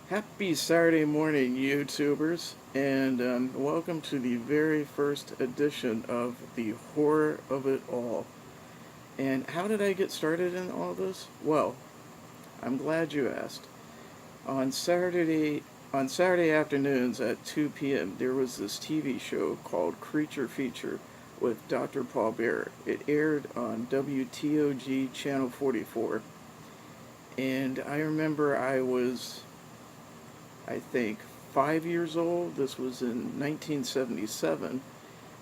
Happy Saturday morning, YouTubers, and welcome to the very first edition of the Horror of It All. And how did I get started in all this? Well, I'm glad you asked. On Saturday, on Saturday afternoons at 2 p.m., there was this TV show called Creature Feature with Dr. Paul Bearer. It aired on WTOG Channel 44, and I remember I think, 5 years old. This was in 1977,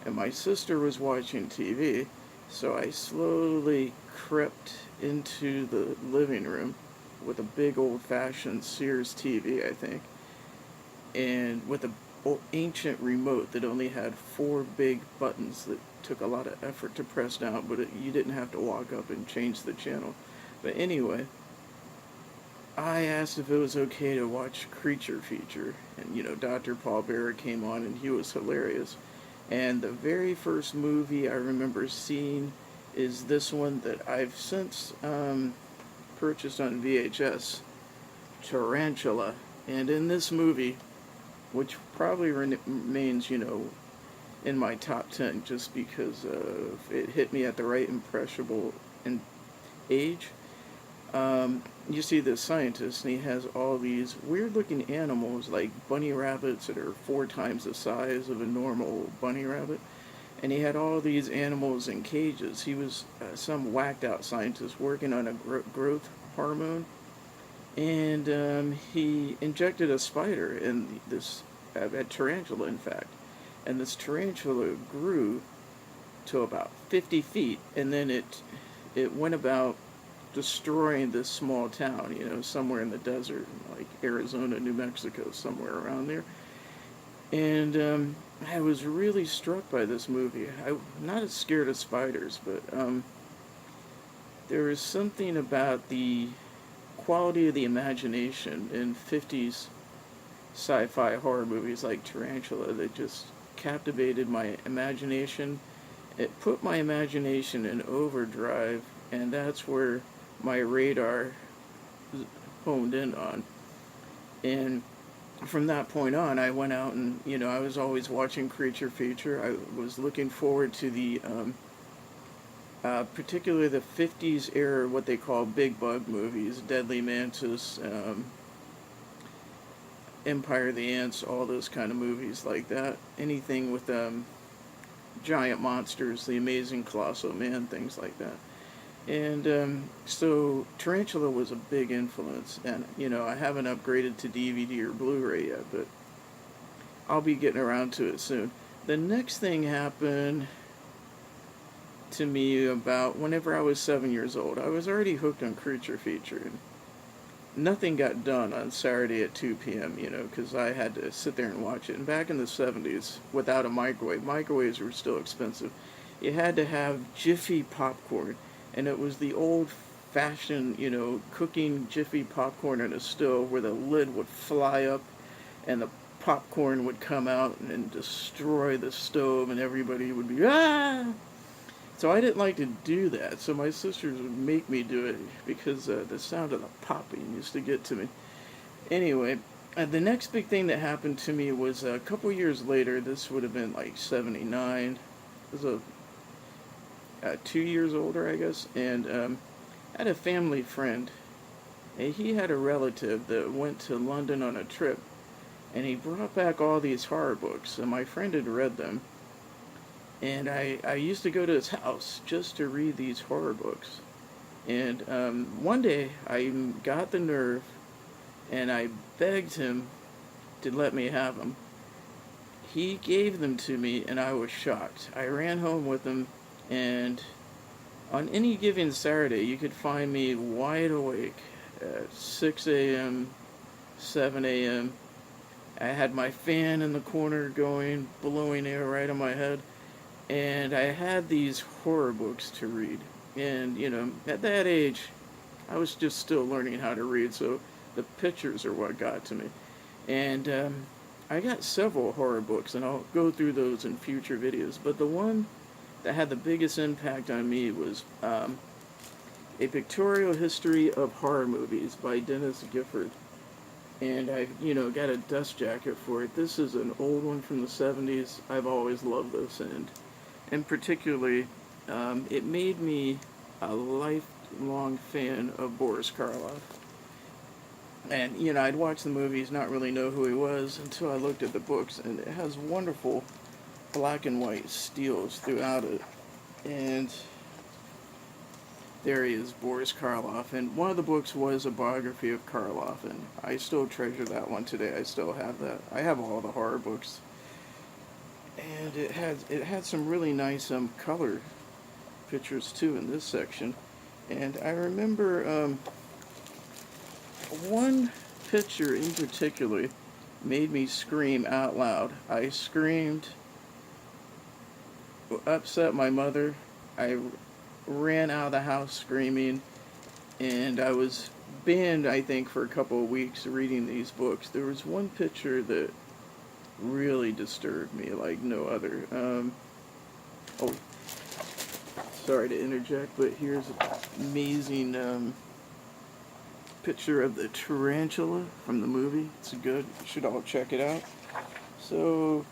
and my sister was watching TV, so I slowly crept into the living room with a big old-fashioned Sears TV, I think, and with a ancient remote that only had four big buttons that took a lot of effort to press down, but you didn't have to walk up and change the channel. But anyway, I asked if it was okay to watch Creature Feature, and Dr. Paul Bearer came on, and he was hilarious. And the very first movie I remember seeing is this one that I've since purchased on VHS, Tarantula. And in this movie, which probably remains, in my top 10 just because it hit me at the right impressionable age. You see this scientist, and he has all these weird-looking animals, like bunny rabbits that are 4 times the size of a normal bunny rabbit. And he had all these animals in cages. He was some whacked-out scientist working on a growth hormone, and he injected a spider in a tarantula, in fact. And this tarantula grew to about 50 feet, and then it went about destroying this small town, somewhere in the desert, like Arizona, New Mexico, somewhere around there. And I was really struck by this movie. I'm not as scared of spiders, but there is something about the quality of the imagination in 50s sci-fi horror movies like Tarantula that just captivated my imagination. It put my imagination in overdrive, and that's where my radar honed in on. And from that point on, I went out and, I was always watching Creature Feature. I was looking forward to particularly the 50s era, what they call big bug movies, Deadly Mantis, Empire of the Ants, all those kind of movies like that. Anything with giant monsters, The Amazing Colossal Man, things like that. And so Tarantula was a big influence, and I haven't upgraded to DVD or Blu-ray yet, but I'll be getting around to it soon. The next thing happened to me about whenever I was 7 years old. I was already hooked on Creature Feature, and nothing got done on Saturday at 2 p.m., because I had to sit there and watch it. And back in the 70s, without a microwave, microwaves were still expensive. You had to have Jiffy popcorn, and it was the old-fashioned, cooking Jiffy popcorn in a stove where the lid would fly up and the popcorn would come out and destroy the stove, and everybody would be, ah! So I didn't like to do that, so my sisters would make me do it because the sound of the popping used to get to me. Anyway, the next big thing that happened to me was a couple years later. This would have been like 79. It was 2 years older, I guess, and I had a family friend, and he had a relative that went to London on a trip, and he brought back all these horror books, and my friend had read them, and I used to go to his house just to read these horror books. And one day I got the nerve, and I begged him to let me have them. He gave them to me, and I was shocked. I ran home with them, and on any given Saturday, you could find me wide awake at 6 a.m., 7 a.m. I had my fan in the corner going, blowing air right on my head, and I had these horror books to read. And, at that age, I was just still learning how to read, so the pictures are what got to me. And I got several horror books, and I'll go through those in future videos, but the one that had the biggest impact on me was A Pictorial History of Horror Movies by Dennis Gifford. and I, got a dust jacket for it. This is an old one from the 70s. I've always loved this, and particularly, it made me a lifelong fan of Boris Karloff. And, I'd watch the movies, not really know who he was until I looked at the books, and it has wonderful black and white steels throughout it. And there he is, Boris Karloff. And one of the books was a biography of Karloff, and I still treasure that one today. I still have that. I have all the horror books. And it had some really nice color pictures too in this section. And I remember one picture in particular made me scream out loud. I screamed, upset my mother. I ran out of the house screaming, and I was banned, I think, for a couple of weeks reading these books. There was one picture that really disturbed me like no other. Oh, sorry to interject, but here's an amazing picture of the tarantula from the movie. It's good. You should all check it out. So,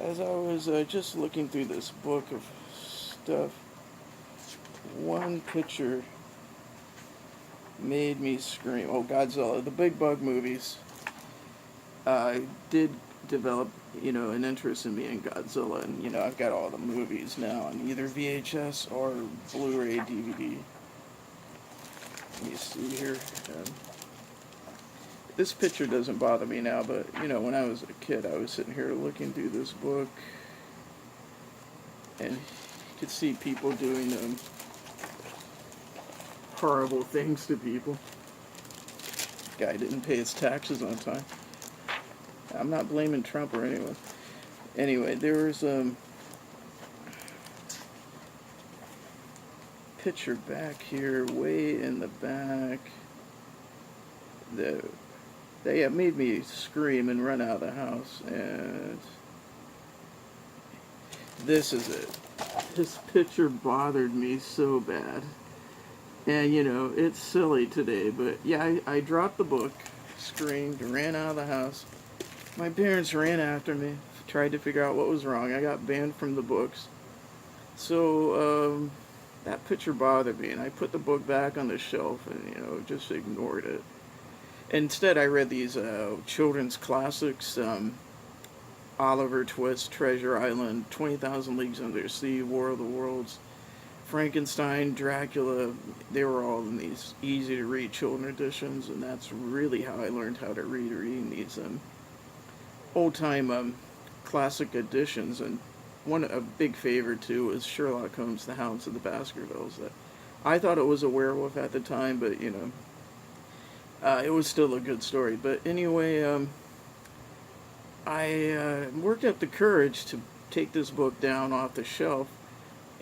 as I was just looking through this book of stuff, one picture made me scream. Oh, Godzilla. The big bug movies did develop, an interest in me in Godzilla. And, I've got all the movies now on either VHS or Blu-ray DVD. Let me see here. This picture doesn't bother me now, but, when I was a kid, I was sitting here looking through this book, and you could see people doing horrible things to people. Guy didn't pay his taxes on time. I'm not blaming Trump or anyone. Anyway, there was picture back here, way in the back, that they made me scream and run out of the house. And this is it. This picture bothered me so bad. And, it's silly today, but yeah, I dropped the book, screamed, ran out of the house. My parents ran after me, tried to figure out what was wrong. I got banned from the books. So, that picture bothered me, and I put the book back on the shelf and, just ignored it. Instead, I read these children's classics, Oliver Twist, Treasure Island, 20,000 Leagues Under the Sea, War of the Worlds, Frankenstein, Dracula. They were all in these easy-to-read children editions, and that's really how I learned how to read, reading these old-time classic editions. And a big favorite, too, was Sherlock Holmes, The Hounds of the Baskervilles. That I thought it was a werewolf at the time, but, it was still a good story. But anyway, I worked up the courage to take this book down off the shelf,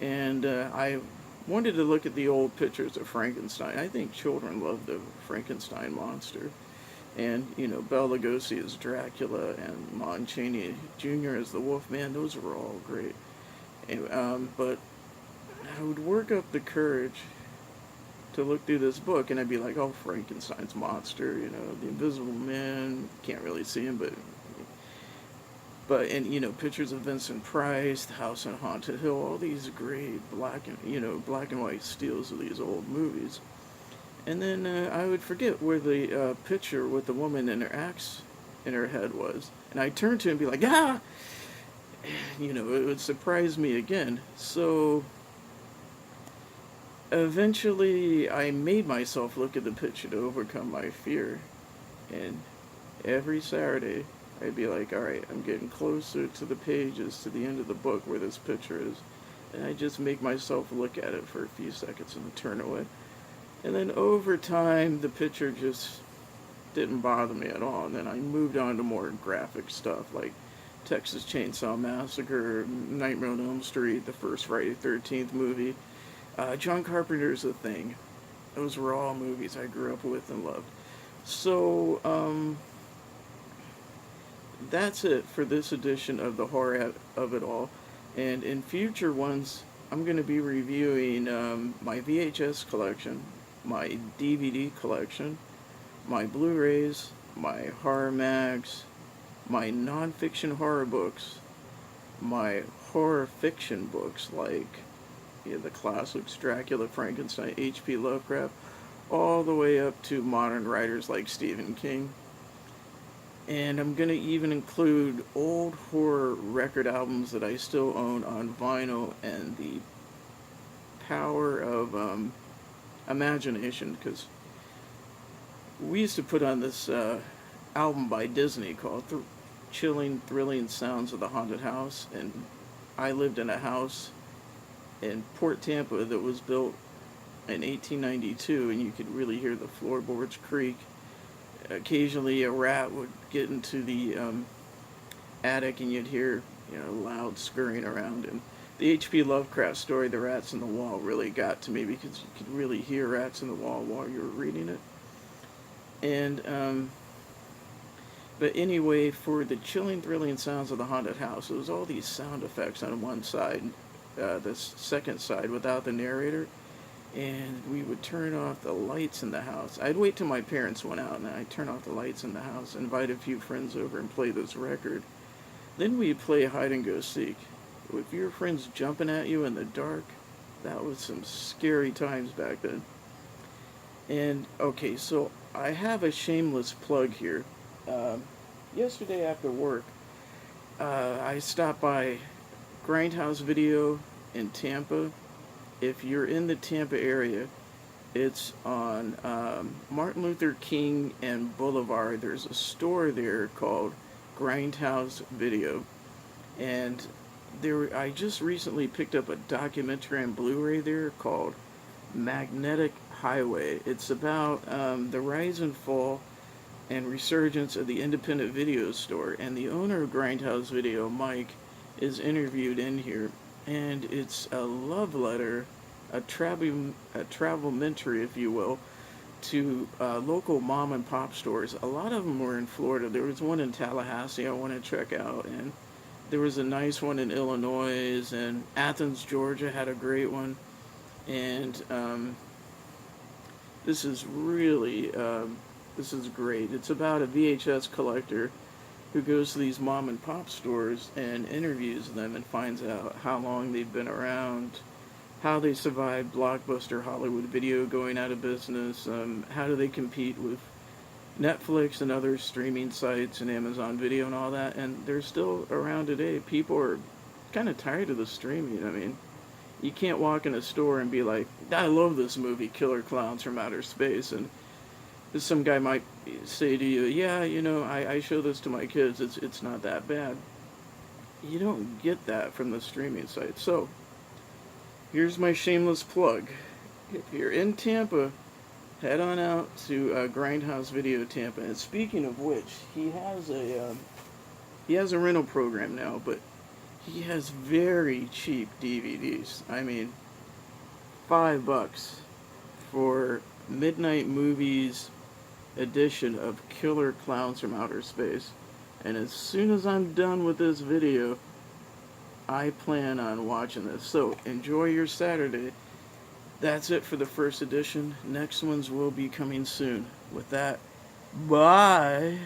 and I wanted to look at the old pictures of Frankenstein. I think children love the Frankenstein monster. And, Bela Lugosi as Dracula and Lon Chaney Jr. as the Wolfman. Those were all great. And, but I would work up the courage to look through this book, and I'd be like, oh, Frankenstein's monster, the Invisible Man, can't really see him, and pictures of Vincent Price, The House on Haunted Hill, all these great black and white steals of these old movies. And then I would forget where the picture with the woman and her axe in her head was, and I'd turn to him and be like, ah! It would surprise me again. So eventually I made myself look at the picture to overcome my fear, and every Saturday I'd be like, alright, I'm getting closer to the pages, to the end of the book where this picture is, and I just make myself look at it for a few seconds and turn away. And then over time, the picture just didn't bother me at all, and then I moved on to more graphic stuff, like Texas Chainsaw Massacre, Nightmare on Elm Street, the first Friday the 13th movie, John Carpenter's The Thing. Those were all movies I grew up with and loved. So, that's it for this edition of the Horror of It All. And in future ones, I'm going to be reviewing my VHS collection, my DVD collection, my Blu-rays, my horror mags, my non-fiction horror books, my horror fiction books like the classics Dracula, Frankenstein, H.P. Lovecraft, all the way up to modern writers like Stephen King. And I'm going to even include old horror record albums that I still own on vinyl, and the power of imagination, because we used to put on this album by Disney called Chilling, Thrilling Sounds of the Haunted House, and I lived in a house in Port Tampa that was built in 1892, and you could really hear the floorboards creak. Occasionally a rat would get into the attic, and you'd hear loud scurrying around. And the H.P. Lovecraft story, The Rats in the Wall, really got to me because you could really hear rats in the wall while you were reading it. And but anyway, for the Chilling, Thrilling Sounds of the Haunted House, it was all these sound effects on one side, the second side without the narrator, and we would turn off the lights in the house. I'd wait till my parents went out, and I'd turn off the lights in the house, invite a few friends over, and play this record. Then we'd play hide and go seek. With your friends jumping at you in the dark, that was some scary times back then. And, okay, so I have a shameless plug here. Yesterday after work, I stopped by Grindhouse Video in Tampa. If you're in the Tampa area, it's on Martin Luther King and Boulevard. There's a store there called Grindhouse Video. And I just recently picked up a documentary on Blu-ray there called Magnetic Highway. It's about the rise and fall and resurgence of the independent video store. And the owner of Grindhouse Video, Mike, is interviewed in here. And it's a love letter, a travelmentary, if you will, to local mom and pop stores. A lot of them were in Florida. There was one in Tallahassee I want to check out, and there was a nice one in Illinois, and Athens, Georgia had a great one. And this is really, this is great. It's about a VHS collector who goes to these mom and pop stores and interviews them and finds out how long they've been around, how they survived Blockbuster Hollywood Video going out of business, how do they compete with Netflix and other streaming sites and Amazon Video and all that. And they're still around today. People are kind of tired of the streaming. I mean, you can't walk in a store and be like, I love this movie, Killer Clowns from Outer Space, and some guy might say to you, yeah, I show this to my kids, it's not that bad. You don't get that from the streaming site. So, here's my shameless plug. If you're in Tampa, head on out to Grindhouse Video Tampa. And speaking of which, he has a rental program now, but he has very cheap DVDs. I mean, $5 for Midnight Movies edition of Killer Clowns from Outer Space. And as soon as I'm done with this video, I plan on watching this. So enjoy your Saturday. That's it for the first edition. Next ones will be coming soon. With that, bye.